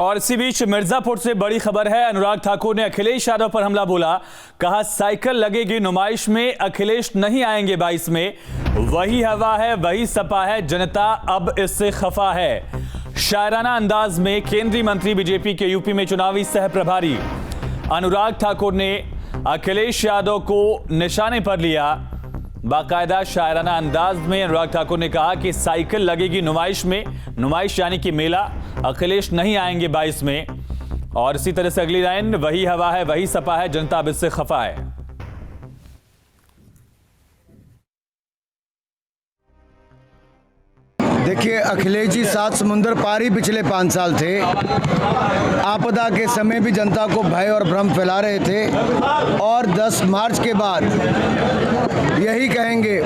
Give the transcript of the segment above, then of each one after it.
और इसी बीच मिर्जापुर से बड़ी खबर है। अनुराग ठाकुर ने अखिलेश यादव पर हमला बोला, कहा साइकिल लगेगी नुमाइश में, अखिलेश नहीं आएंगे 22 में। वही हवा है वही सपा है, जनता अब इससे खफा है। शायराना अंदाज में केंद्रीय मंत्री बीजेपी के यूपी में चुनावी सह प्रभारी अनुराग ठाकुर ने अखिलेश यादव को निशाने पर लिया। बाकायदा शायराना अंदाज में अनुराग ठाकुर ने कहा कि साइकिल लगेगी नुमाइश में, नुमाइश यानी कि मेला, अखिलेश नहीं आएंगे 22 में। और इसी तरह से अगली लाइन, वही हवा है वही सपा है, जनता अब इससे खफा है। देखिए, अखिलेश जी 7 समुंदर पार ही पिछले 5 साल थे। आपदा के समय भी जनता को भय और भ्रम फैला रहे थे और 10 मार्च के बाद यही कहेंगे,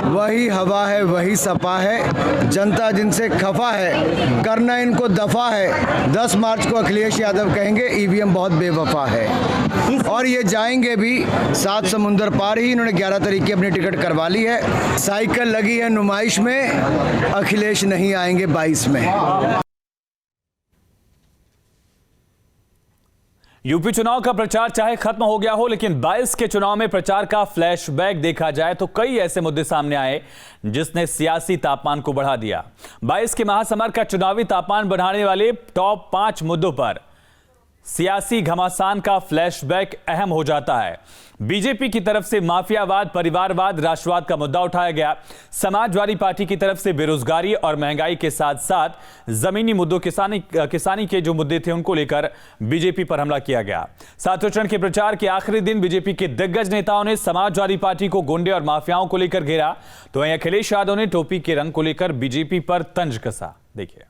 वही हवा है वही सपा है, जनता जिनसे खफा है, करना इनको दफा है। 10 मार्च को अखिलेश यादव कहेंगे ईवीएम बहुत बेवफा है और ये जाएंगे भी 7 समुंदर पार ही। इन्होंने 11 तारीख की अपनी टिकट करवा ली है। साइकिल लगी है नुमाइश में, अखिलेश नहीं आएंगे 22 में। यूपी चुनाव का प्रचार चाहे खत्म हो गया हो, लेकिन 22 के चुनाव में प्रचार का फ्लैशबैक देखा जाए तो कई ऐसे मुद्दे सामने आए जिसने सियासी तापमान को बढ़ा दिया। 22 के महासमर का चुनावी तापमान बढ़ाने वाले टॉप 5 मुद्दों पर सियासी घमासान का फ्लैशबैक अहम हो जाता है। बीजेपी की तरफ से माफियावाद, परिवारवाद, राष्ट्रवाद का मुद्दा उठाया गया। समाजवादी पार्टी की तरफ से बेरोजगारी और महंगाई के साथ साथ जमीनी मुद्दों, किसानी के जो मुद्दे थे उनको लेकर बीजेपी पर हमला किया गया। सातवें चरण के प्रचार के आखिरी दिन बीजेपी के दिग्गज नेताओं ने समाजवादी पार्टी को गुंडे और माफियाओं को लेकर घेरा, तो वहीं अखिलेश यादव ने टोपी के रंग को लेकर बीजेपी पर तंज कसा। देखिए,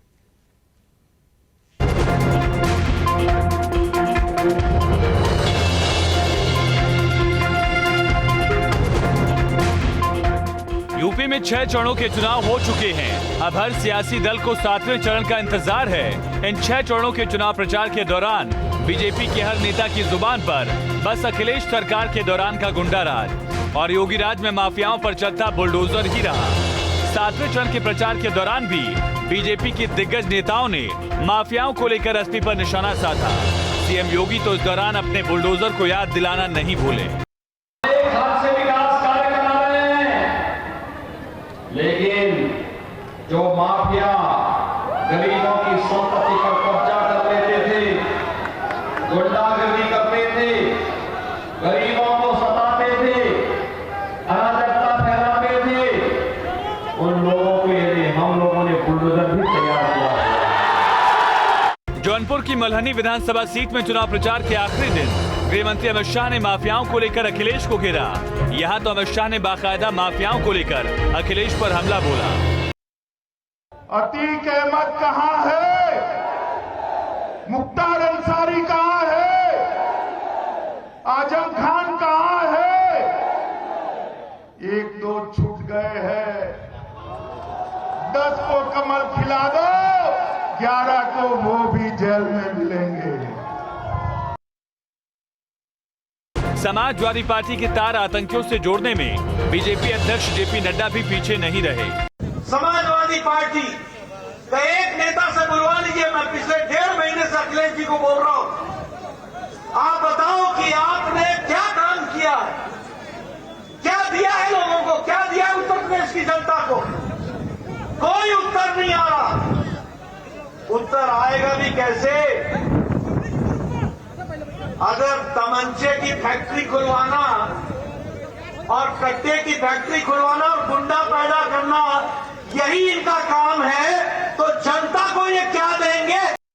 यूपी में 6 चरणों के चुनाव हो चुके हैं। अब हर सियासी दल को 7वें चरण का इंतजार है। इन 6 चरणों के चुनाव प्रचार के दौरान बीजेपी के हर नेता की जुबान पर बस अखिलेश सरकार के दौरान का गुंडा राज और योगी राज में माफियाओं पर चलता बुलडोजर ही रहा। 7वें चरण के प्रचार के दौरान भी बीजेपी के दिग्गज नेताओं ने माफियाओं को लेकर एसपी पर निशाना साधा। सीएम योगी तो इस दौरान अपने बुलडोजर को याद दिलाना नहीं भूले। लेकिन जो माफिया गरीबों की संपत्ति पर कब्जा कर लेते थे, गुंडागर्दी करते थे, गरीबों को सताते थे, अराजकता फैलाते थे, उन लोगों के लिए हम लोगों ने बुलडोजर भी तैयार किया। जौनपुर की मल्हनी विधानसभा सीट में चुनाव प्रचार के आखिरी दिन गृह मंत्री अमित शाह ने माफियाओं को लेकर अखिलेश को घेरा। यहां तो अमित शाह ने बाकायदा माफियाओं को लेकर अखिलेश पर हमला बोला। अतीक अहमद कहां है? मुख्तार अंसारी कहां है? आजम खान कहां है? 1-2 छूट गए हैं। 10 को कमल खिला दो, 11 को वो भी जेल में मिलेंगे। समाजवादी पार्टी के तार आतंकियों से जोड़ने में बीजेपी अध्यक्ष जेपी नड्डा भी पीछे नहीं रहे। समाजवादी पार्टी का एक नेता से बुलवा लीजिए, मैं पिछले 1.5 महीने से अखिलेश जी को बोल रहा हूं, आप बताओ कि आपने क्या काम किया, क्या दिया है लोगों को, क्या दिया है उत्तर प्रदेश की जनता को? कोई उत्तर नहीं आ रहा। उत्तर आएगा भी कैसे? अगर तमंचे की फैक्ट्री खुलवाना और कट्टे की फैक्ट्री खुलवाना और गुंडा पैदा करना यही इनका